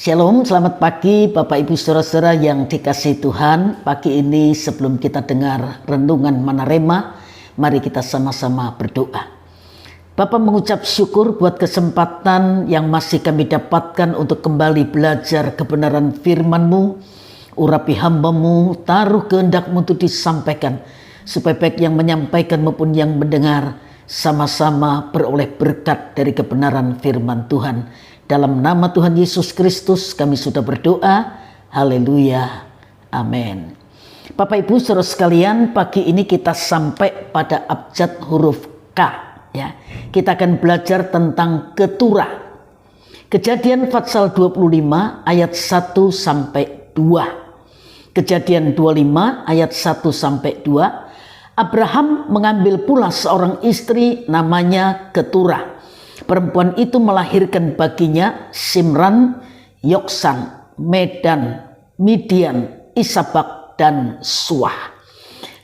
Shalom, selamat pagi Bapak Ibu Saudara-saudara yang dikasihi Tuhan. Pagi ini sebelum kita dengar renungan Manarema, mari kita sama-sama berdoa. Bapa mengucap syukur buat kesempatan yang masih kami dapatkan untuk kembali belajar kebenaran firman-Mu. Urapi hamba-Mu, taruh kehendak-Mu untuk disampaikan, supaya baik yang menyampaikan maupun yang mendengar sama-sama beroleh berkat dari kebenaran firman Tuhan. Dalam nama Tuhan Yesus Kristus kami sudah berdoa. Haleluya. Amin. Bapak Ibu saudara sekalian, pagi ini kita sampai pada abjad huruf K. Ya. Kita akan belajar tentang keturah. Kejadian pasal 25 ayat 1 sampai 2. Kejadian 25 ayat 1 sampai 2. Abraham mengambil pula seorang istri namanya Keturah. Perempuan itu melahirkan baginya Simran, Yoksan, Medan, Midian, Isabak, dan Suah.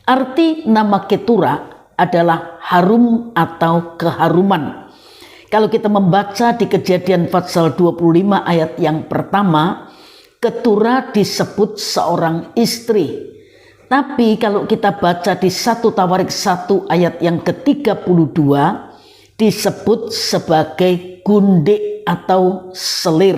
Arti nama Keturah adalah harum atau keharuman. Kalau kita membaca di Kejadian pasal 25 ayat yang pertama, Keturah disebut seorang istri. Tapi kalau kita baca di 1 Tawarik 1 ayat yang ke-32, disebut sebagai gundik atau selir.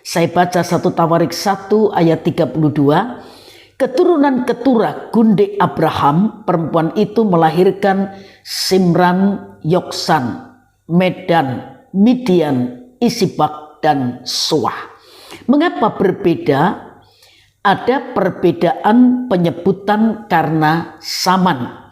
Saya baca 1 Tawarik 1 ayat 32. Keturunan Keturah gundik Abraham, perempuan itu melahirkan Simran, Yoksan, Medan, Midian, Isibak, dan Suah. Mengapa berbeda? Ada perbedaan penyebutan karena zaman.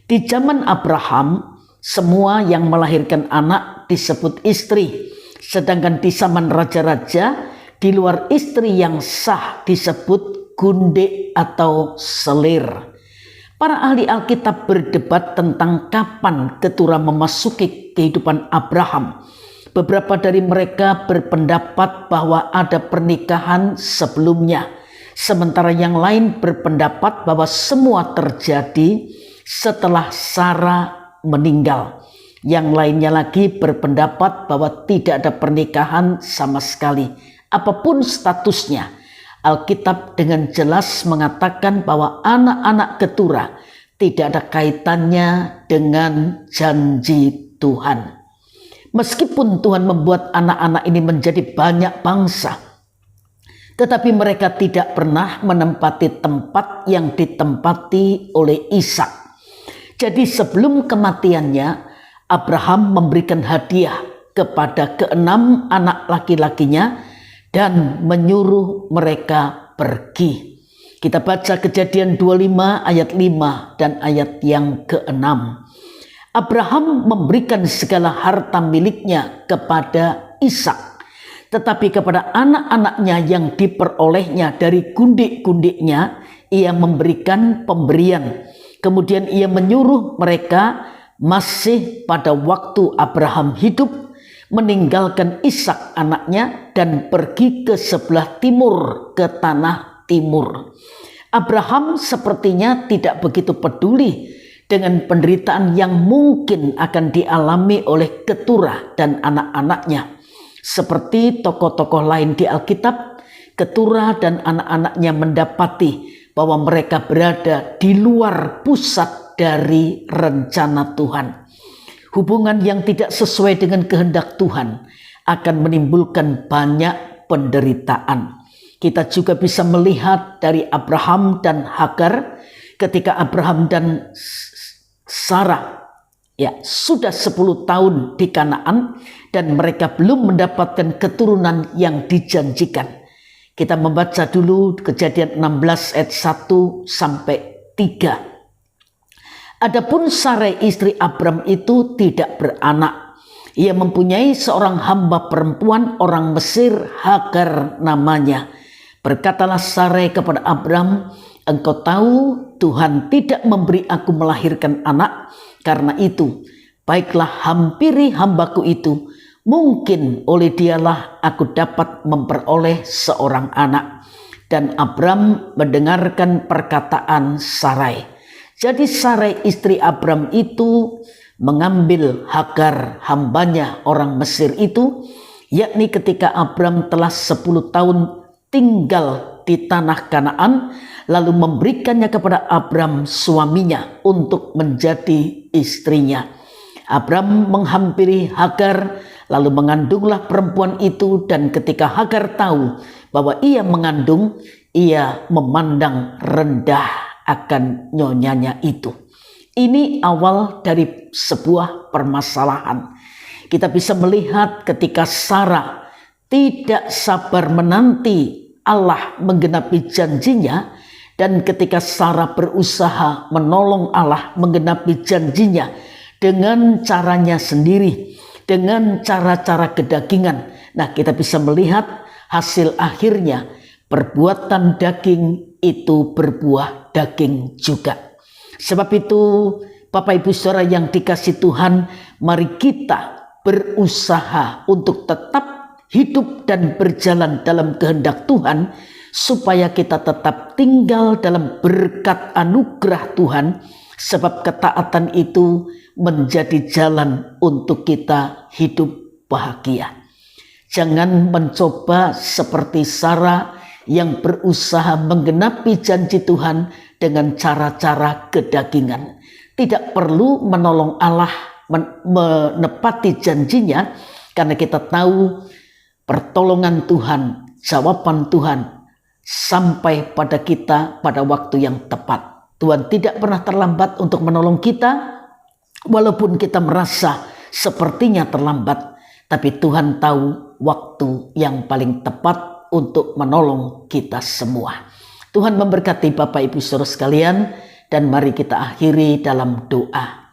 Di zaman Abraham, semua yang melahirkan anak disebut istri. Sedangkan di zaman raja-raja, di luar istri yang sah disebut gundik atau selir. Para ahli Alkitab berdebat tentang kapan Keturah memasuki kehidupan Abraham. Beberapa dari mereka berpendapat bahwa ada pernikahan sebelumnya. Sementara yang lain berpendapat bahwa semua terjadi setelah Sarah meninggal. Yang lainnya lagi berpendapat bahwa tidak ada pernikahan sama sekali. Apapun statusnya, Alkitab dengan jelas mengatakan bahwa anak-anak Keturah tidak ada kaitannya dengan janji Tuhan. Meskipun Tuhan membuat anak-anak ini menjadi banyak bangsa, tetapi mereka tidak pernah menempati tempat yang ditempati oleh Ishak. Jadi sebelum kematiannya, Abraham memberikan hadiah kepada keenam anak laki-lakinya dan menyuruh mereka pergi. Kita baca Kejadian 25 ayat 5 dan ayat yang ke-6. Abraham memberikan segala harta miliknya kepada Ishak, tetapi kepada anak-anaknya yang diperolehnya dari gundik-gundiknya, ia memberikan pemberian. Kemudian ia menyuruh mereka masih pada waktu Abraham hidup meninggalkan Ishak anaknya dan pergi ke sebelah timur, ke tanah timur. Abraham sepertinya tidak begitu peduli dengan penderitaan yang mungkin akan dialami oleh Keturah dan anak-anaknya. Seperti tokoh-tokoh lain di Alkitab, Keturah dan anak-anaknya mendapati bahwa mereka berada di luar pusat dari rencana Tuhan. Hubungan yang tidak sesuai dengan kehendak Tuhan akan menimbulkan banyak penderitaan. Kita juga bisa melihat dari Abraham dan Hagar ketika Abraham dan Sarah sudah 10 tahun di Kanaan dan mereka belum mendapatkan keturunan yang dijanjikan. Kita membaca dulu Kejadian 16 ayat 1 sampai 3. Adapun Sarai istri Abram itu tidak beranak. Ia mempunyai seorang hamba perempuan orang Mesir, Hagar namanya. Berkatalah Sarai kepada Abram, "Engkau tahu Tuhan tidak memberi aku melahirkan anak. Karena itu, baiklah hampiri hambaku itu. Mungkin oleh dialah aku dapat memperoleh seorang anak." Dan Abram mendengarkan perkataan Sarai. Jadi Sarai istri Abram itu mengambil Hagar hambanya orang Mesir itu yakni ketika Abram telah 10 tahun tinggal di tanah Kanaan, lalu memberikannya kepada Abram suaminya untuk menjadi istrinya. Abram menghampiri Hagar, lalu mengandunglah perempuan itu, dan ketika Hagar tahu bahwa ia mengandung, ia memandang rendah akan nyonyanya itu. Ini awal dari sebuah permasalahan. Kita bisa melihat ketika Sarah tidak sabar menanti Allah menggenapi janjinya, dan ketika Sarah berusaha menolong Allah menggenapi janjinya dengan caranya sendiri, dengan cara-cara kedagingan. Nah, kita bisa melihat hasil akhirnya perbuatan daging itu berbuah daging juga. Sebab itu, Bapak Ibu Saudara yang dikasihi Tuhan, mari kita berusaha untuk tetap hidup dan berjalan dalam kehendak Tuhan, supaya kita tetap tinggal dalam berkat anugerah Tuhan, sebab ketaatan itu menjadi jalan untuk kita hidup bahagia. Jangan mencoba seperti Sarah yang berusaha menggenapi janji Tuhan dengan cara-cara kedagingan. Tidak perlu menolong Allah menepati janjinya, karena kita tahu pertolongan Tuhan, jawaban Tuhan sampai pada kita pada waktu yang tepat. Tuhan tidak pernah terlambat untuk menolong kita, walaupun kita merasa sepertinya terlambat, tapi Tuhan tahu waktu yang paling tepat untuk menolong kita semua. Tuhan memberkati Bapak Ibu Saudara sekalian, dan mari kita akhiri dalam doa.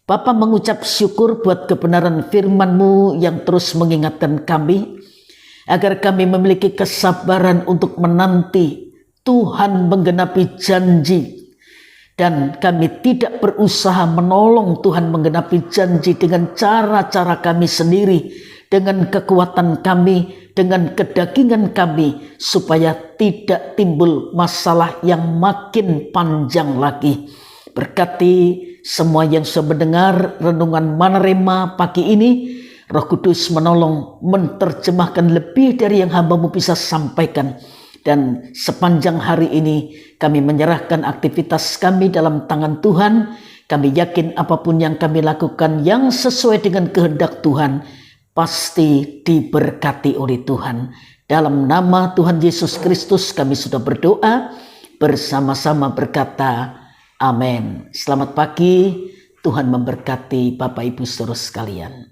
Bapa, mengucap syukur buat kebenaran firman-Mu yang terus mengingatkan kami, agar kami memiliki kesabaran untuk menanti Tuhan menggenapi janji, dan kami tidak berusaha menolong Tuhan menggenapi janji dengan cara-cara kami sendiri, dengan kekuatan kami, dengan kedagingan kami, supaya tidak timbul masalah yang makin panjang lagi. Berkati semua yang sudah mendengar renungan Manarema pagi ini. Roh Kudus menolong menerjemahkan lebih dari yang hamba-Mu bisa sampaikan. Dan sepanjang hari ini kami menyerahkan aktivitas kami dalam tangan Tuhan. Kami yakin apapun yang kami lakukan yang sesuai dengan kehendak Tuhan pasti diberkati oleh Tuhan. Dalam nama Tuhan Yesus Kristus kami sudah berdoa, bersama-sama berkata amin. Selamat pagi, Tuhan memberkati Bapak Ibu Saudara sekalian.